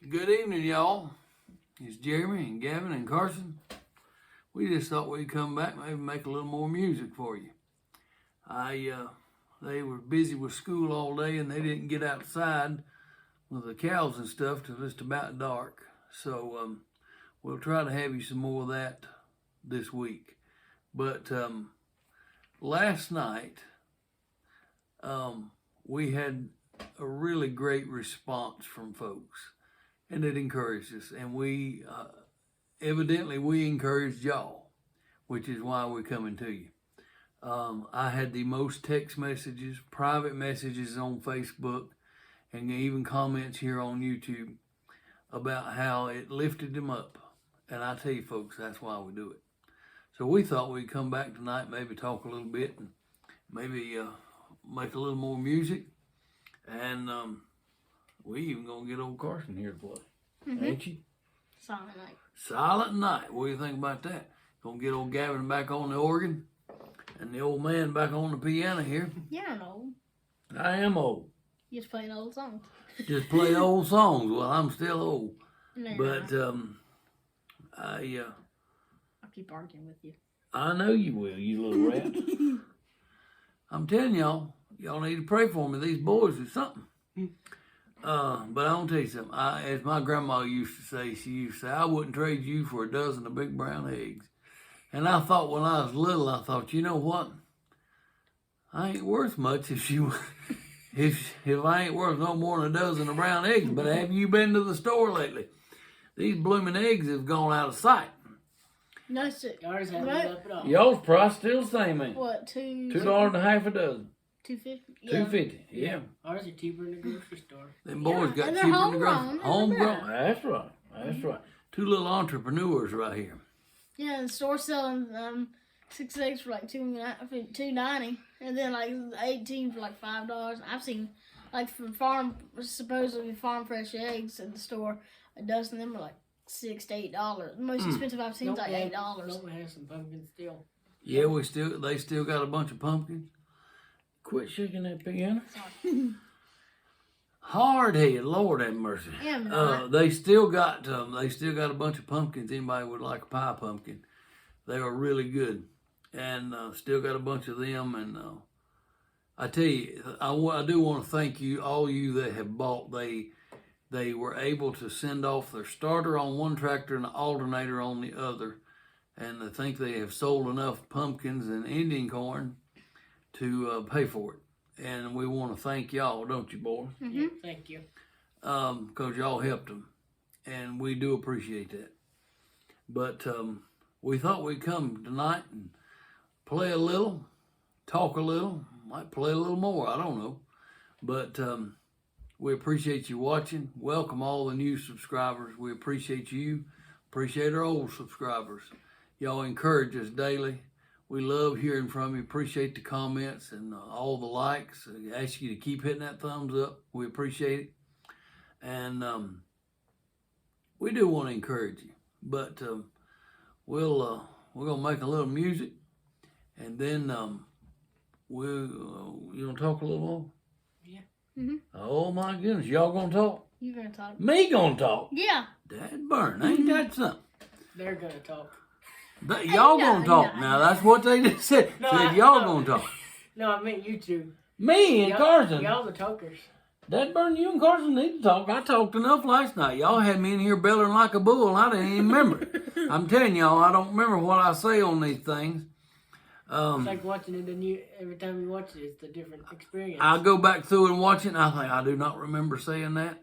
Good evening, y'all. It's Jeremy and Gavin and Carson. We just thought we'd come back, maybe make a little more music for you. They were busy with school all day and they didn't get outside with the cows and stuff till just about dark. So we'll try to have you some more of that this week. But last night we had a really great response from folks, and it encouraged us. And we evidently we encouraged y'all, which is why we're coming to you. I had the most text messages, private messages on Facebook, and even comments here on YouTube about how it lifted them up. And I tell you folks, that's why we do it. So we thought we'd come back tonight, maybe talk a little bit, and maybe make a little more music. And we even gonna get old Carson here to play, ain't you? Silent Night. Silent Night. What do you think about that? Gonna get old Gavin back on the organ, and the old man back on the piano here. Yeah, I'm old. I am old. You just playing old songs. Just play old songs. Well, I'm still old, No, but I'll keep arguing with you. I know you will, you little rat. I'm telling y'all need to pray for me. These boys are something. But I'm gonna tell you something. As my grandma used to say, I wouldn't trade you for a dozen of big brown eggs. And I thought when I was little, I thought, you know what? I ain't worth much if I ain't worth no more than a dozen of brown eggs. But have you been to the store lately? These blooming eggs have gone out of sight. No, sir. Ours haven't up at all. Y'all's price still the same, ain't it? What, $2 and a half a dozen. $2.50? Yeah. $2.50, yeah. Ours are cheaper in the grocery store. Them boys got and cheaper they're in the grocery. homegrown. Homegrown. That's right. That's right. Two little entrepreneurs right here. Yeah, the store selling 6 eggs for like $2.90, and then like 18 for like $5. I've seen like from supposedly farm fresh eggs at the store, a dozen of them are like $6 to $8. The most expensive I've seen is like $8. Don't have some pumpkins still. Yeah, they still got a bunch of pumpkins. Quit shaking that piano. Hard head, Lord have mercy. Yeah, they still got a bunch of pumpkins. Anybody would like a pie pumpkin? They are really good, and still got a bunch of them. And I tell you, I do want to thank you, all you that have bought. They were able to send off their starter on one tractor and the alternator on the other, and I think they have sold enough pumpkins and Indian corn to pay for it. And we want to thank y'all, don't you, boys? Yeah, thank you. Because y'all helped them, and we do appreciate that. But we thought we'd come tonight and play a little, talk a little, might play a little more, I don't know. But we appreciate you watching. Welcome all the new subscribers. We appreciate you. Appreciate our old subscribers. Y'all encourage us daily. We love hearing from you. Appreciate the comments and all the likes. I ask you to keep hitting that thumbs up. We appreciate it. And we do want to encourage you. But we're going to make a little music. And then you going to talk a little more? Yeah. Oh, my goodness. Y'all going to talk? You gonna talk? Me going to talk? Yeah. Dad burn. Ain't that something? They're going to talk. Y'all gonna talk now. That's what they just said. Said y'all gonna talk. No, I meant you two. Me and Carson. Y'all the talkers. That burn, you and Carson need to talk. I talked enough last night. Y'all had me in here bellowing like a bull, and I didn't even remember it. I'm telling y'all, I don't remember what I say on these things. It's like watching it, and every time you watch it, it's a different experience. I go back through and watch it, and I think I do not remember saying that.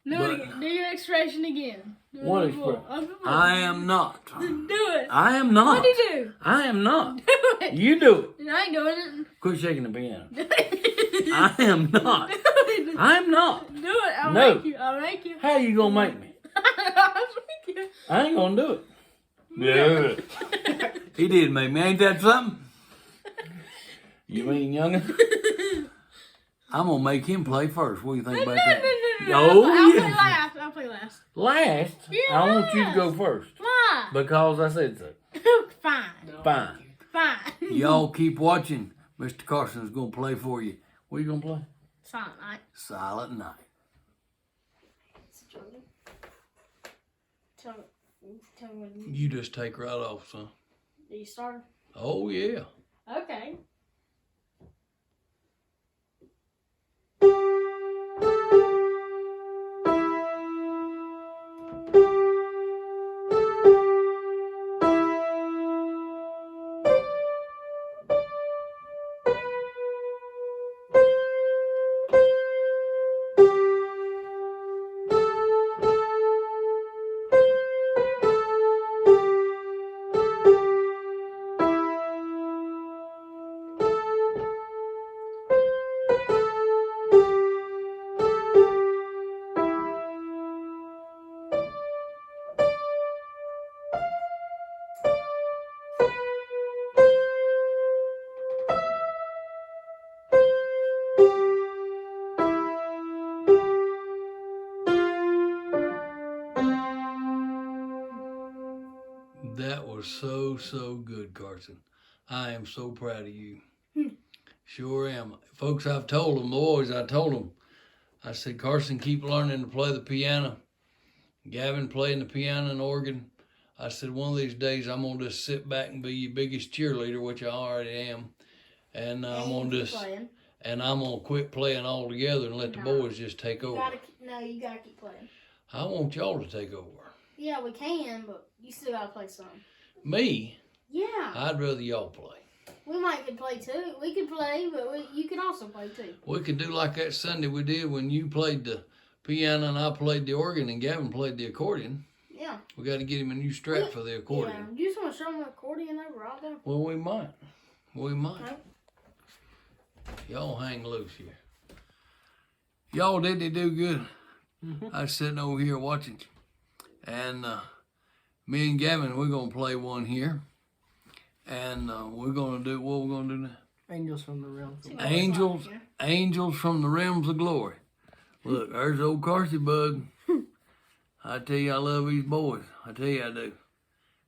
Do it again. Do your expression again. What expression? I am not. Do it. I am not. What do you do? I am not. Do it. You do it. I ain't doing it. Quit shaking the piano. Do it. I am not. I am not. Do it. I'll No. make you. I'll make you. How you gonna make me? I'll make you. I ain't gonna do it. Yeah. He did make me. Ain't that something? You mean youngin'? I'm gonna make him play first. What do you think about that? No. I'll yeah. play last. I'll play last. Last? Yeah, I want you to last. go first. Why? Because I said so. Fine. No, Fine. Fine. Y'all keep watching. Mr. Carson's gonna play for you. What are you gonna play? Silent Night. Silent Night. Tell me when You just take right off, son. you start. Oh, yeah. Okay. That was so good, Carson. I am so proud of you. Sure am. Folks, I've told them, I said, Carson, keep learning to play the piano. Gavin playing the piano and organ. I said, one of these days I'm going to just sit back and be your biggest cheerleader, which I already am. And I'm going to just, playing. and I'm going to quit playing altogether and let the boys just take over. You gotta keep playing. I want y'all to take over. Yeah, we can, but you still gotta play some. Me? Yeah. I'd rather y'all play. We might could play too. We could play, but you could also play too. We could do like that Sunday we did when you played the piano and I played the organ and Gavin played the accordion. Yeah. We got to get him a new strap for the accordion. Yeah. You just want to show him the accordion over out there? Well, we might. We might. Okay. Y'all hang loose here. Y'all, did they do good? I was sitting over here watching. And me and Gavin, we're going to play one here. And we're going to do, what we're going to do now? Angels from the realms. Angels from the realms of glory. Look, there's old Carsey Bug. I tell you, I love these boys. I tell you, I do.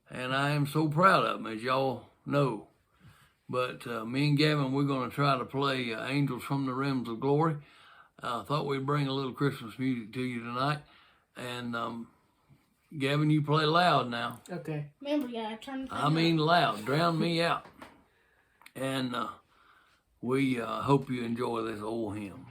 And I am so proud of them, as y'all know. But me and Gavin, we're going to try to play Angels from the Realms of Glory. I thought we'd bring a little Christmas music to you tonight. And Gavin, you play loud now. Okay. Remember, you gotta turn the thing I mean loud. Drown me out. And we hope you enjoy this old hymn.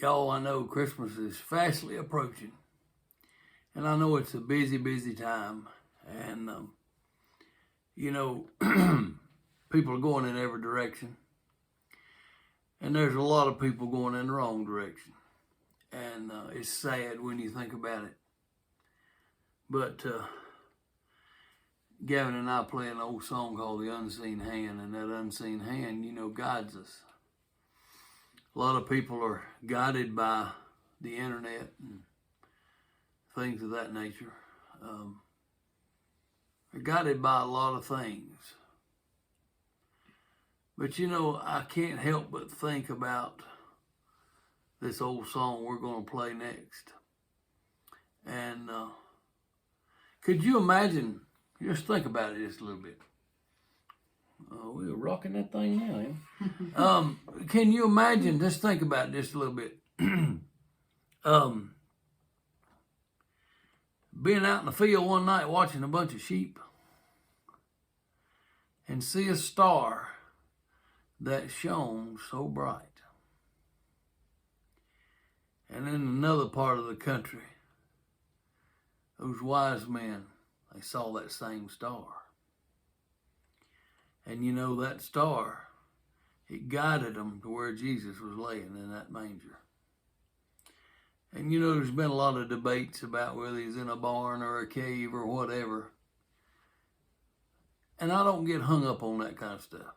Y'all, I know Christmas is fastly approaching. And I know it's a busy time. And, you know, people are going in every direction. And there's a lot of people going in the wrong direction. And it's sad when you think about it. But Gavin and I play an old song called The Unseen Hand. And that unseen hand, you know, guides us. A lot of people are guided by the internet and things of that nature. They're guided by a lot of things. But you know, I can't help but think about this old song we're going to play next. And could you imagine, just think about it just a little bit. We're rocking that thing now, eh? Can you imagine, just think about it just a little bit. Being out in the field one night watching a bunch of sheep and see a star that shone so bright. And in another part of the country, those wise men, they saw that same star. And you know, that star, it guided them to where Jesus was laying in that manger. And you know, there's been a lot of debates about whether he's in a barn or a cave or whatever. And I don't get hung up on that kind of stuff.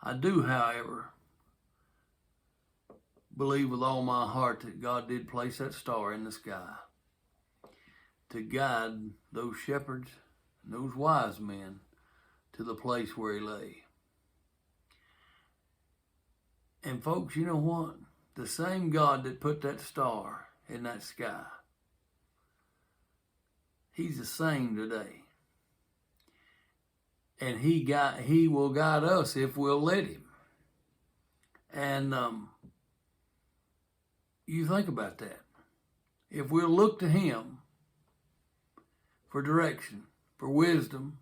I do, however, believe with all my heart that God did place that star in the sky to guide those shepherds and those wise men to the place where he lay. And folks, you know what? The same God that put that star in that sky, he's the same today. And he will guide us if we'll let him. And you think about that. If we'll look to him for direction, for wisdom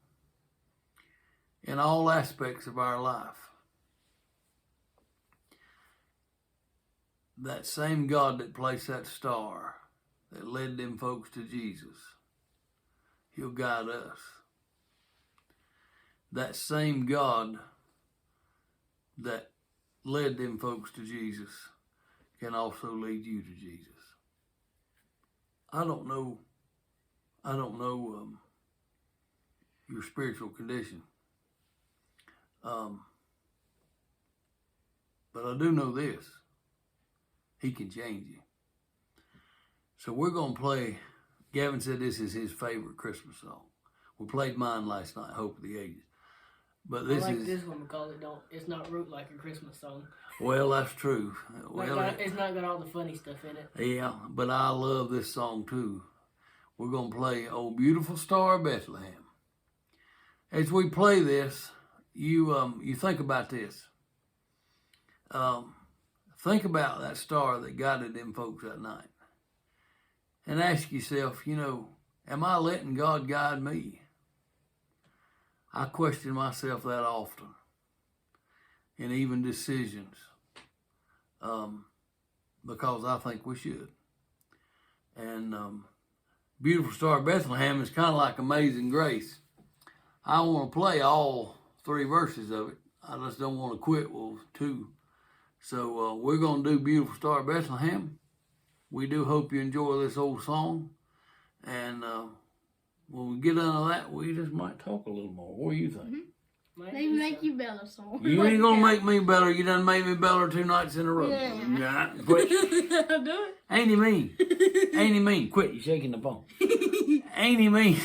in all aspects of our life, that same God that placed that star that led them folks to Jesus, he'll guide us. That same God that led them folks to Jesus can also lead you to Jesus. I don't know your spiritual condition. But I do know this. He can change you. So we're going to play, Gavin said this is his favorite Christmas song. We played mine last night, Hope of the Ages. But this I like is this one because it's not wrote like a Christmas song. well, that's true. Well, It's not got all the funny stuff in it. yeah, but I love this song too. We're gonna play "Oh Beautiful Star of Bethlehem." As we play this, you think about this. Think about that star that guided them folks that night, and ask yourself, am I letting God guide me? I question myself that often, in even decisions, because I think we should. And Beautiful Star of Bethlehem is kind of like Amazing Grace. I want to play all 3 verses of it. I just don't want to quit with 2. So we're going to do Beautiful Star of Bethlehem. We do hope you enjoy this old song. And when we get out of that, we just might talk a little more. What do you think? Mm-hmm. Maybe make you better, so. You ain't going to make me better. You done made me better 2 nights in a row. Yeah. Quit. I'll do it. Ain't he mean? Ain't he mean? Quit. You're shaking the phone. Ain't he mean?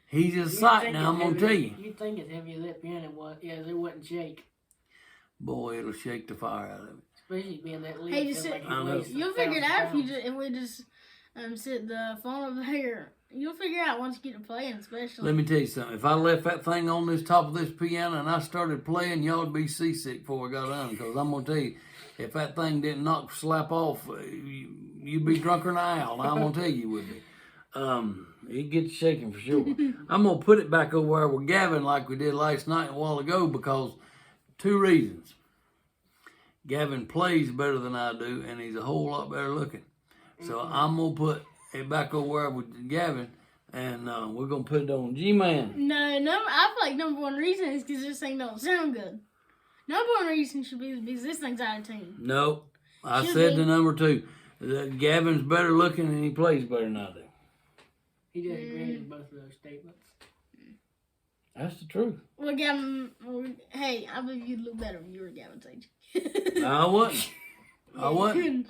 He's a sight now, I'm going to tell you. You'd think it's heavy lip piano, it wouldn't shake. Boy, it'll shake the fire out of it. Especially being that lip. Hey, just like you'll figure it out if we just sit the phone over here. You'll figure out once you get to playing, especially. Let me tell you something. If I left that thing on this top of this piano and I started playing, y'all would be seasick before I got done. Because I'm going to tell you, if that thing didn't slap off, you'd be drunker than an owl. I'm going to tell you would be. It gets shaking for sure. I'm going to put it back over where we're Gavin like we did last night a while ago because 2 reasons. Gavin plays better than I do, and he's a whole lot better looking. So I'm going to put it back over where with Gavin, and we're going to put it on G-Man. No, I feel like number 1 reason is because this thing don't sound good. Number 1 reason should be because this thing's out of tune. No, I said the number 2. Gavin's better looking, and he plays better than I do. He does agree with both of those statements. That's the truth. Well, Gavin, hey, I believe you'd look better when you were Gavin's age. I wasn't. I wasn't.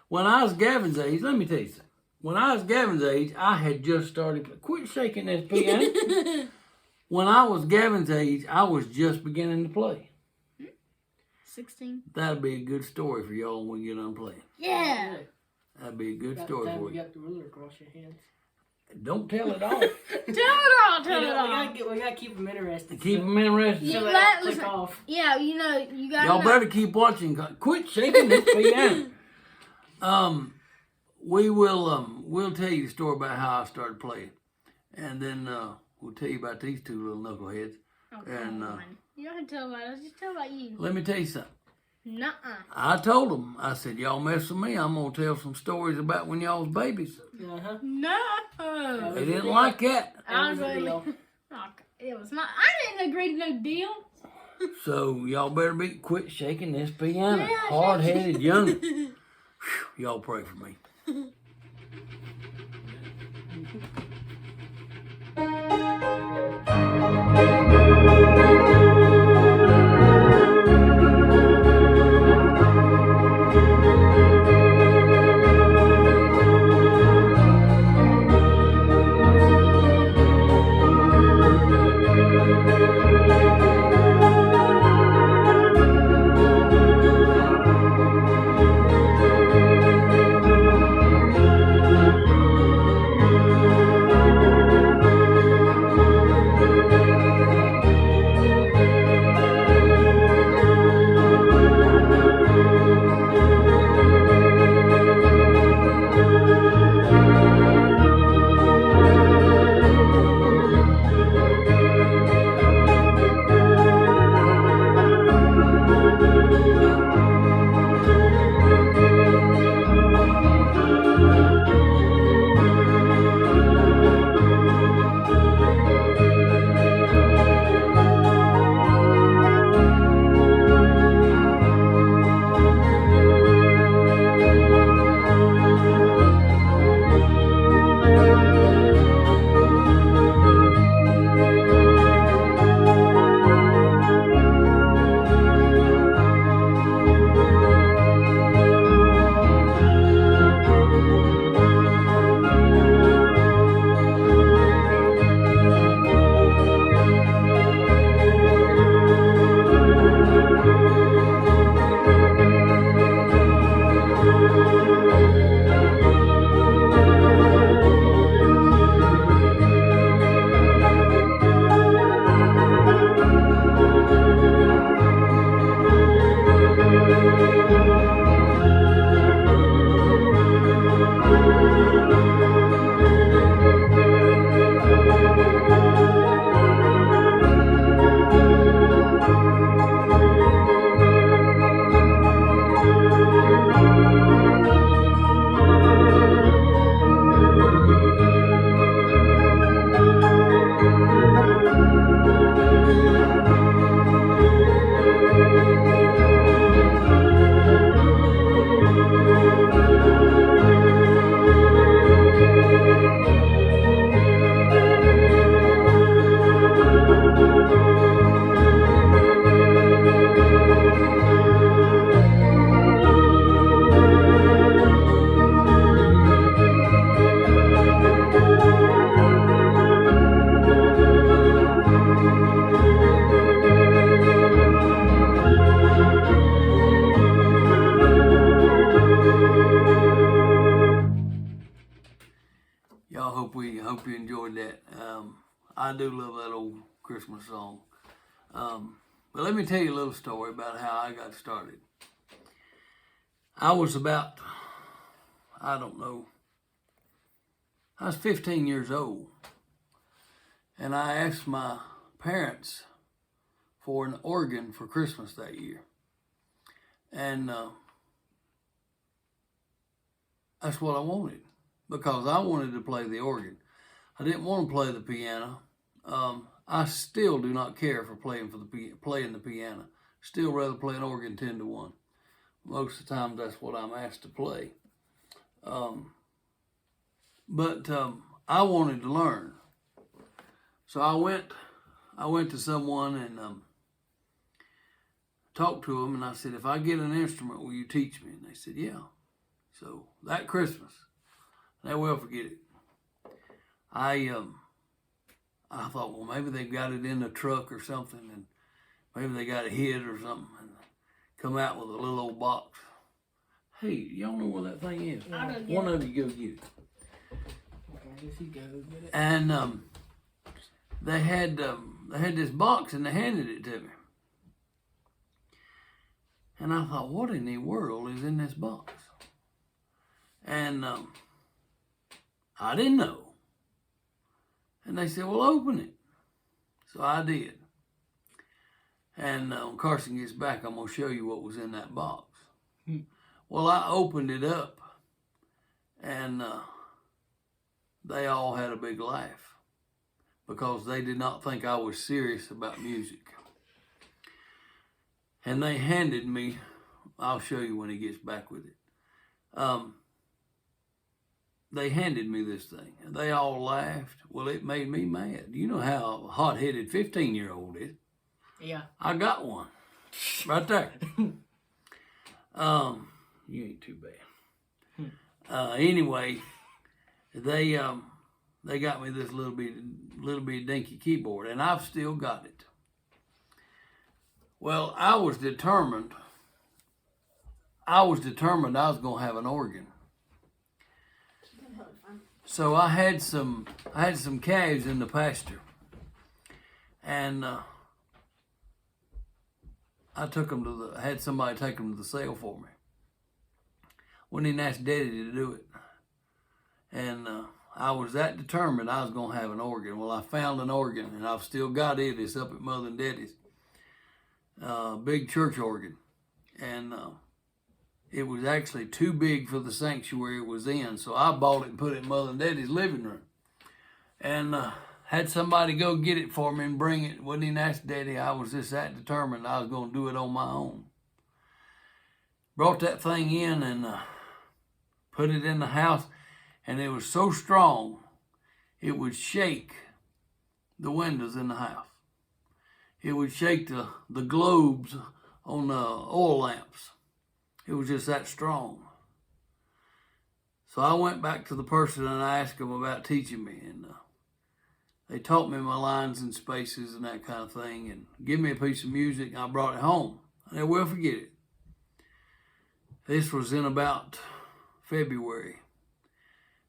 When I was Gavin's age, let me tell you something. When I was Gavin's age, I had just started. Quit shaking this piano. When I was Gavin's age, I was just beginning to play. 16. That'd be a good story for y'all when we get on playing. Yeah. That'd be a good story for you. you. Got the ruler across your hands. Don't tell it all. Tell it all. We gotta keep them interested. Keep them interested. You So they got- don't click off. Yeah, you got. Y'all better keep watching. Quit shaking this piano. We'll tell you the story about how I started playing, and then we'll tell you about these 2 little knuckleheads. Oh, and you don't have to tell about us. Just tell about you. let me tell you something. Nuh-uh. I told them, I said, y'all mess with me, I'm going to tell some stories about when y'all was babies. Uh-huh. No. They didn't like that. I was was a really. deal. It was not. I didn't agree to no deal. So y'all better quit shaking this piano. Yeah, Hard-headed young. Y'all pray for me. Y'all hope you enjoyed that. I do love that old Christmas song. But let me tell you a little story about how I got started. I was about, I don't know, I was 15 years old, and I asked my parents for an organ for Christmas that year. And that's what I wanted, because I wanted to play the organ. I didn't want to play the piano. I still do not care for playing the piano. Still rather play an organ 10-1. Most of the time, that's what I'm asked to play. But I wanted to learn, so I went to someone and talked to them, and I said, "If I get an instrument, will you teach me?" And they said, "Yeah." So that Christmas, never will forget it. I thought, well, maybe they got it in the truck or something, and maybe they got it hid or something, and come out with a little old box. Hey, y'all know where that thing is? One of you go get it. Okay, if you go get it. And they had this box, and they handed it to me. And I thought, what in the world is in this box? And I didn't know. And they said, well, open it. So I did. And when Carson gets back, I'm going to show you what was in that box. Well, I opened it up, and they all had a big laugh because they did not think I was serious about music. And they handed me, I'll show you when he gets back with it. They handed me this thing, and they all laughed. Well, it made me mad. You know how a hot-headed 15-year-old is. Yeah. I got one right there. You ain't too bad. Anyway, they got me this little bit dinky keyboard, and I've still got it. Well, I was determined I was going to have an organ. So I had some calves in the pasture, and I took them had somebody take them to the sale for me. Went in and asked Daddy to do it, and I was that determined I was going to have an organ. Well, I found an organ, and I've still got it. It's up at Mother and Daddy's, big church organ, and it was actually too big for the sanctuary it was in, so I bought it and put it in Mother and Daddy's living room, and had somebody go get it for me and bring it. Wouldn't even ask Daddy. I was just that determined I was going to do it on my own. Brought that thing in and put it in the house, and it was so strong it would shake the windows in the house. It would shake the globes on the oil lamps. It was just that strong. So I went back to the person and I asked them about teaching me, and they taught me my lines and spaces and that kind of thing, and give me a piece of music, and I brought it home. I never will forget it. This was in about February.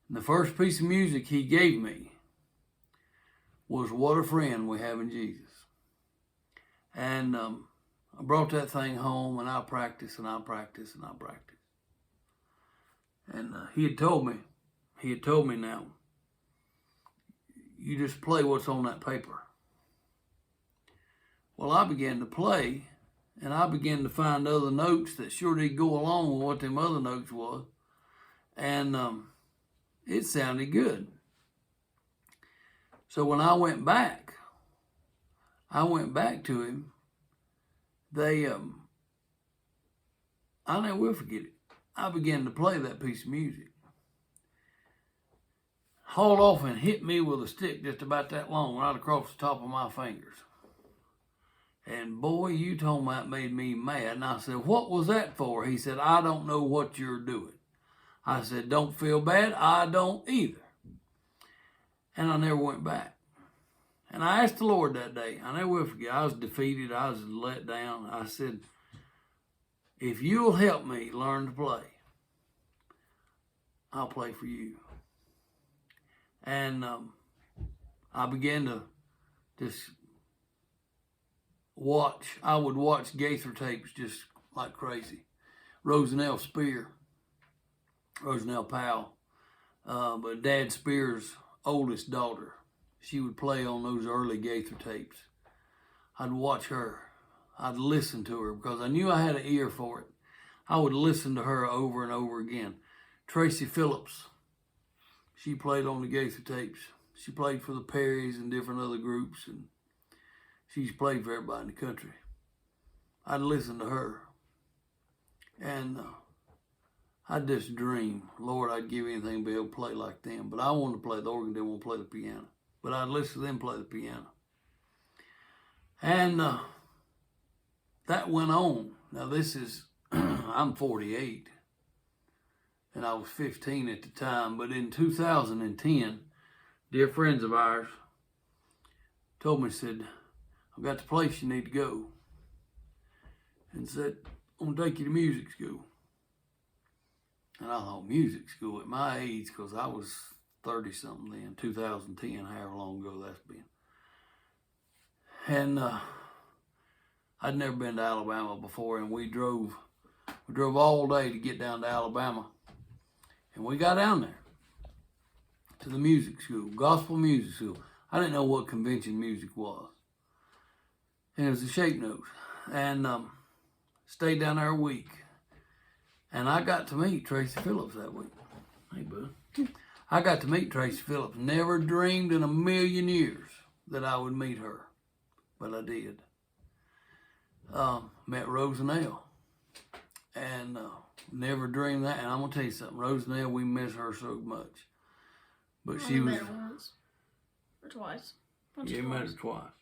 And the first piece of music he gave me was What a Friend We Have in Jesus. And I brought that thing home, and I practiced and I practiced and I practiced. And he had told me now, you just play what's on that paper. Well, I began to play, and I began to find other notes that sure did go along with what them other notes was. And it sounded good. So when I went back to him, they, I never will forget it. I began to play that piece of music. Hauled off and hit me with a stick just about that long, right across the top of my fingers. And boy, you told me that made me mad. And I said, what was that for? He said, I don't know what you're doing. I said, don't feel bad. I don't either. And I never went back. And I asked the Lord that day, I never will forget, I was defeated, I was let down. I said, if you'll help me learn to play, I'll play for you. And I began to just watch. I would watch Gaither tapes just like crazy. Rosanelle Powell, but Dad Spears' oldest daughter. She would play on those early Gaither tapes. I'd watch her. I'd listen to her because I knew I had an ear for it. I would listen to her over and over again. Tracy Phillips, she played on the Gaither tapes. She played for the Perrys and different other groups, and she's played for everybody in the country. I'd listen to her, and I'd just dream, Lord, I'd give anything to be able to play like them. But I wanted to play the organ, didn't want to play the piano. But I'd listen to them play the piano. And that went on. Now this is, I'm 48, and I was 15 at the time. But in 2010, dear friends of ours told me, said, I've got the place you need to go. And said, I'm going to take you to music school. And I thought, music school at my age, because I was 30-something then, 2010, however long ago that's been. And I'd never been to Alabama before, and we drove all day to get down to Alabama. And we got down there to the music school, gospel music school. I didn't know what convention music was. and it was a shape nose, and stayed down there a week. And I got to meet Tracy Phillips that week. Hey, bud. I got to meet Tracy Phillips. Never dreamed in a million years that I would meet her, but I did. Met Rosanelle, and never dreamed that. And I'm gonna tell you something, Rosanelle, we miss her so much. But she was. Met her once or twice. You met her twice.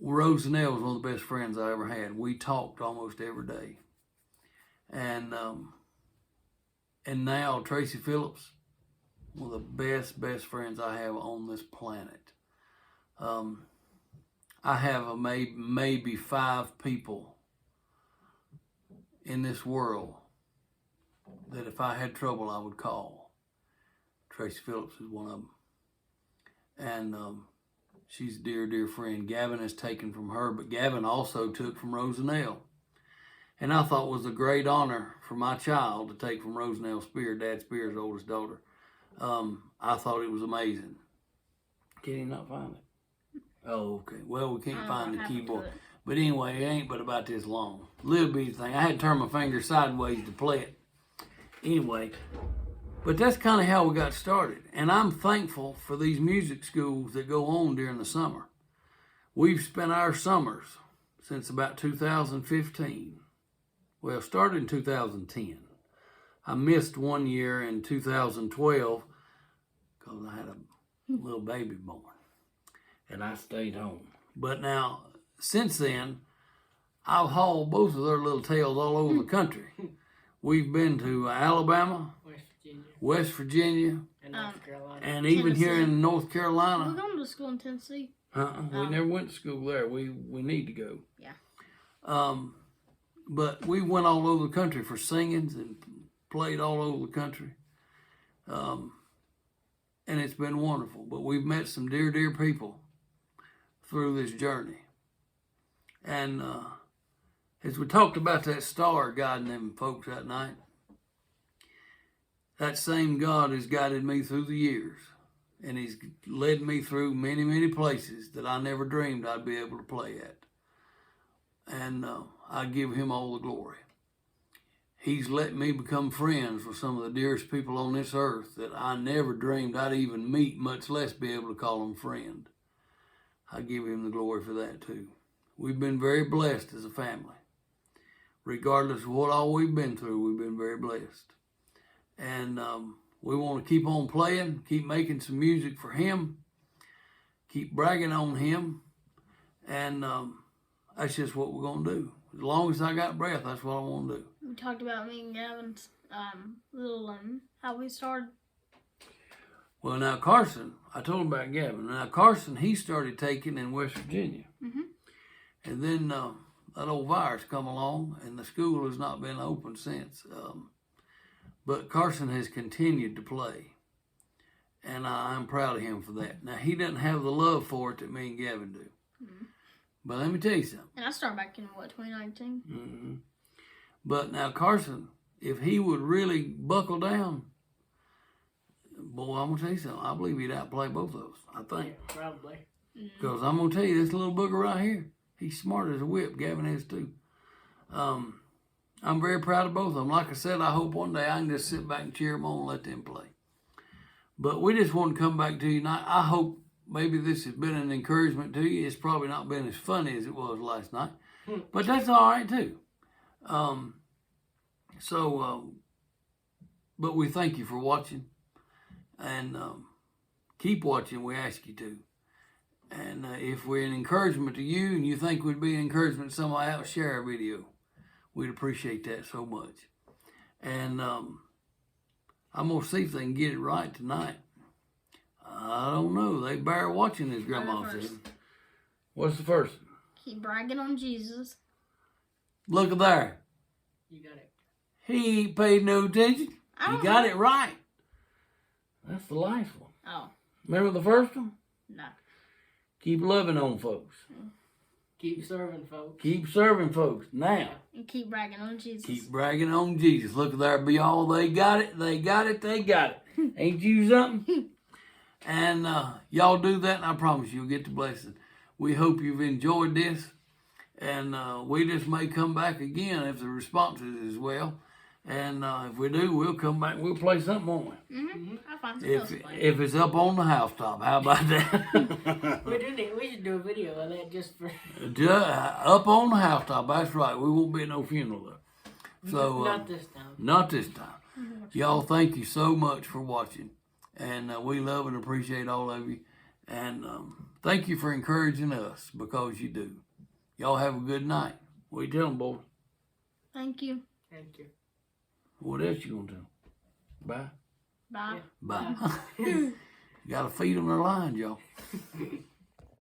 Rosanelle was one of the best friends I ever had. We talked almost every day. And now Tracy Phillips, one of the best friends I have on this planet. I have maybe 5 people in this world that if I had trouble I would call. Tracy Phillips is one of them. And she's a dear friend. Gavin has taken from her, but Gavin also took from Rosanelle. And I thought it was a great honor for my child to take from Rosanelle Spear, Dad Spear's oldest daughter. I thought it was amazing. Can you not find it? Oh, okay. Well, we can't find the keyboard. But anyway, it ain't but about this long. Little bitty thing. I had to turn my finger sideways to play it. Anyway, but that's kind of how we got started. And I'm thankful for these music schools that go on during the summer. We've spent our summers since about 2015. Well, started in 2010. I missed one year in 2012 because I had a little baby born. And I stayed home. But now, since then, I've hauled both of their little tails all over the country. We've been to Alabama, West Virginia, and North Carolina. And even here in North Carolina. We're going to school in Tennessee. We never went to school there. We need to go. Yeah. But we went all over the country for singings and played all over the country. And it's been wonderful. But we've met some dear people through this journey. And as we talked about that star guiding them folks that night, that same God has guided me through the years. And he's led me through many places that I never dreamed I'd be able to play at. And I give him all the glory. He's let me become friends with some of the dearest people on this earth that I never dreamed I'd even meet, much less be able to call them friend. I give him the glory for that too. We've been very blessed as a family. Regardless of what all we've been through, we've been very blessed. And we want to keep on playing, keep making some music for him, keep bragging on him, and that's just what we're going to do. As long as I got breath, that's what I want to do. We talked about me and Gavin's how we started. Well, now Carson, I told him about Gavin. Now Carson, he started taking in West Virginia. Mm-hmm. And then that old virus come along, and the school has not been open since. But Carson has continued to play. And I'm proud of him for that. Now, he doesn't have the love for it that me and Gavin do. Mm-hmm. But let me tell you something. And I started back in, 2019? Mm-hmm. But now, Carson, if he would really buckle down, boy, I'm going to tell you something. I believe he'd outplay both of us, I think. Yeah, probably. Because I'm going to tell you, this little booger right here, he's smart as a whip. Gavin is too. I'm very proud of both of them. Like I said, I hope one day I can just sit back and cheer them on and let them play. But we just want to come back to you tonight. I hope maybe this has been an encouragement to you. It's probably not been as funny as it was last night. But that's all right, too. But we thank you for watching. And keep watching, we ask you to. And if we're an encouragement to you and you think we'd be an encouragement to somebody else, share our video. We'd appreciate that so much. And I'm going to see if they can get it right tonight. I don't know. They bear watching, as Grandma said. What's the first? Keep bragging on Jesus. Look at there. You got it. He ain't paid no attention. You got it right. That's the last one. Oh. Remember the first one? No. Keep loving on folks. Keep serving folks. Keep serving folks. Now. And keep bragging on Jesus. Keep bragging on Jesus. Look at there, be all they got it. They got it. They got it. Ain't you something? And y'all do that, and I promise you'll get the blessing. we hope you've enjoyed this. And we just may come back again if the response is as well. And if we do, we'll come back and we'll play something, won't we? I'll find some If, else to play. if it's up on the housetop, how about that? We should do a video of that just for. Up on the housetop, that's right. We won't be at no funeral though. So Not this time. Not this time. Y'all, thank you so much for watching. And we love and appreciate all of you. And thank you for encouraging us, because you do. Y'all have a good night. What you tell them, boys? Thank you. Thank you. What else you gonna do? Bye. Bye. Bye. You gotta feed them their lines, y'all.